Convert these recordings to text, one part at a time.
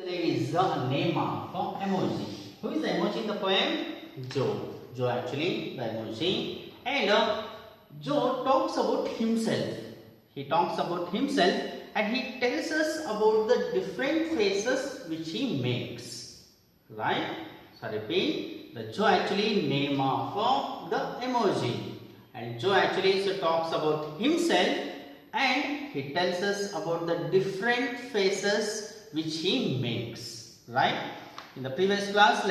There is the name of emoji. Who is the emoji in the poem? Joe. Joe actually the emoji. And Joe talks about himself. He talks about himself and he tells us about the different faces which he makes. Right? So I repeat, the Joe actually name of the emoji. And Joe actually talks about himself and he tells us about the different faces which he makes, right? In the previous class,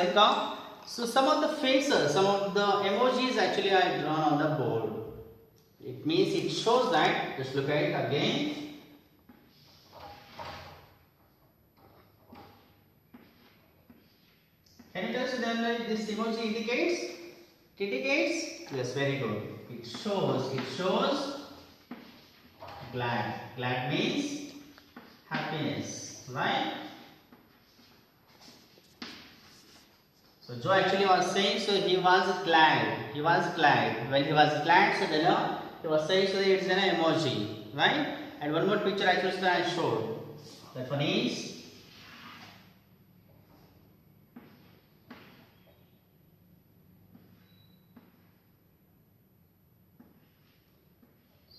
so some of the faces, some of the emojis actually I drawn on the board. It means it shows that, just look at it again. Can you tell us then this emoji indicates? It indicates? Yes, very good. It shows glad. Glad means happiness, right? So Joe actually was saying, so he was glad. He was glad. When he was glad, so then he was saying, so it's an emoji, right? And one more picture actually I showed. That one is.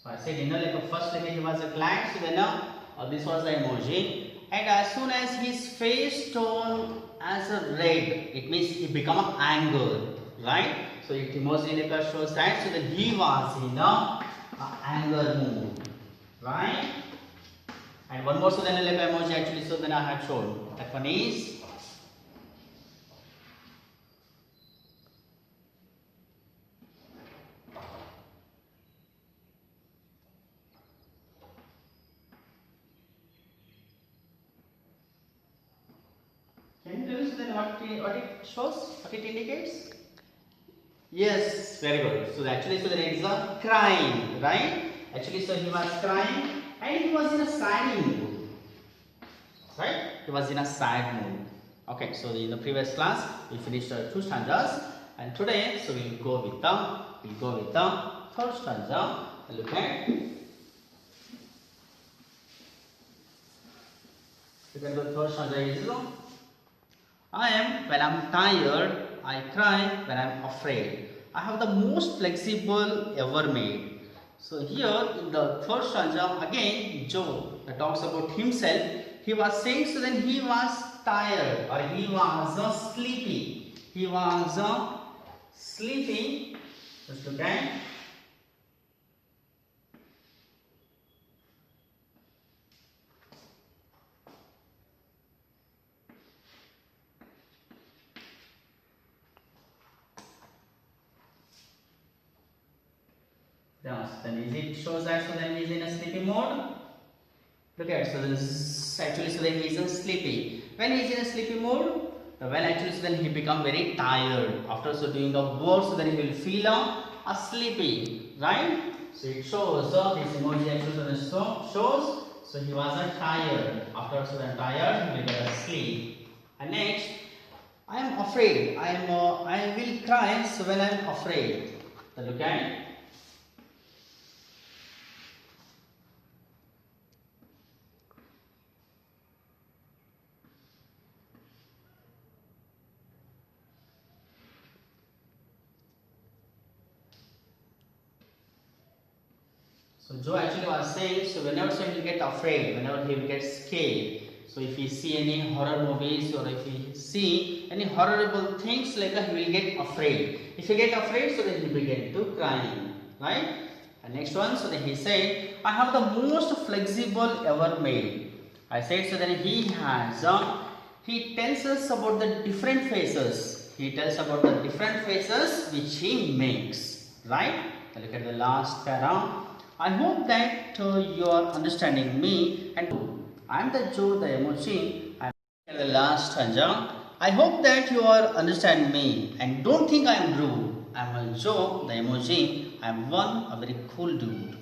So I said, first he was glad, so then this was the emoji. And as soon as his face turned as a red, it means he become angry, right? So it emoji shows that, so then he was in a anger mood, right? And one more, so then emoji actually, so then I had shown. That one is. Can you tell us then what it shows? What it indicates? Yes, very good. So actually, so there is a crying, right? Actually, so he was crying and he was in a sad mood, right? He was in a sad mood. Okay, so in the previous class we finished 2 stanzas, and today so we'll go with the third stanza. Look at. You can go third stanza is. When I'm tired, I cry when I'm afraid. I have the most flexible ever made. So here in the third stanza, again Joe talks about himself. He was saying, so then he was tired or he was sleepy. He was sleepy. Just look at. Then it shows that, so then he is in a sleepy mode. Look at, so this actually, so then he is sleepy. When he is in a sleepy mode, when actually so then he become very tired after so doing the work, so then he will feel sleepy, right? So it shows this emoji actually shows, so he was tired. After so then tired, he will get a sleep. And next, I am afraid. I will cry. So when I am afraid, so look at. So Joe actually was saying, so whenever he will get afraid, whenever he will get scared, so if he see any horror movies or if he see any horrible things, he will get afraid. If he get afraid, so then he begin to crying, right? And next one, so then he said, I have the most flexible ever made. I said, so then he has, he tells us about the different faces. He tells about the different faces which he makes, right? Look at the last para. I hope that you are understanding me, and I am the Joe, the emoji. I am the last stanza. I hope that you are understanding me, and don't think I am rude. I am a Joe, the emoji. I am a very cool dude.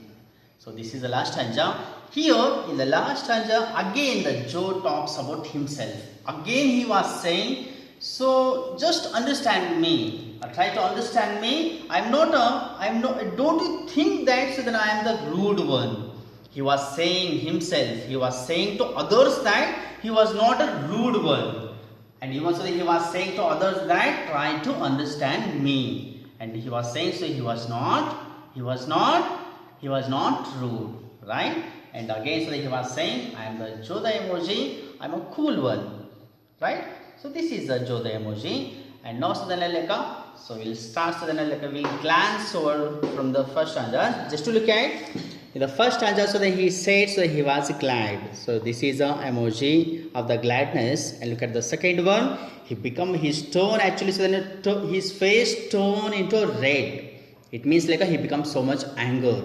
So this is the last stanza. Here in the last stanza, again the Joe talks about himself. Again he was saying, so just understand me. Try to understand me. Don't you think that so then I am the rude one? he was saying himself, he was saying to others that he was not a rude one. And even so he was saying to others that try to understand me. And he was saying so he was not rude, right? And again so he was saying I am the Joda emoji, I am a cool one, right? So this is the Joda emoji. And now so then so we'll start, so then we'll glance over from the first stanza just to look at in the first stanza. So then he said so he was glad, so this is a emoji of the gladness. And look at the second one, he become his tone actually, so then his face tone into red, it means like he becomes so much anger.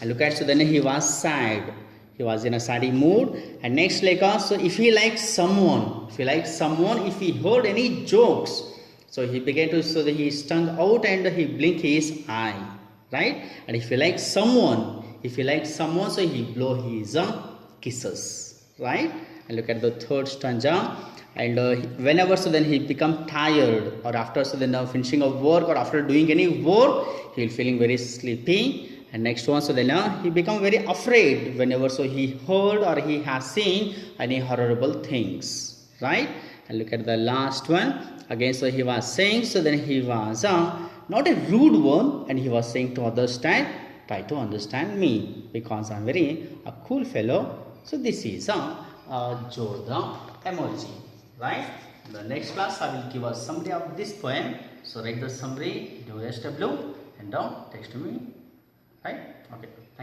And look at, so then he was sad, he was in a saddy mood. And next like so if he likes someone, if he heard any jokes, so he began to, so that he stung out and he blinked his eye, right? And if he likes someone, so he blow his kisses, right? And look at the third stanza. And whenever so then he become tired, or after so then finishing of work, or after doing any work, he will feeling very sleepy. And next one, so then he become very afraid whenever so he heard or he has seen any horrible things, right? And look at the last one. Again, so he was saying, so then he was not a rude one, and he was saying to others that try to understand me because I'm very a cool fellow. So this is a Joda emoji, right? In the next class, I will give a summary of this poem. So write the summary, do SW, and text me, right? Okay.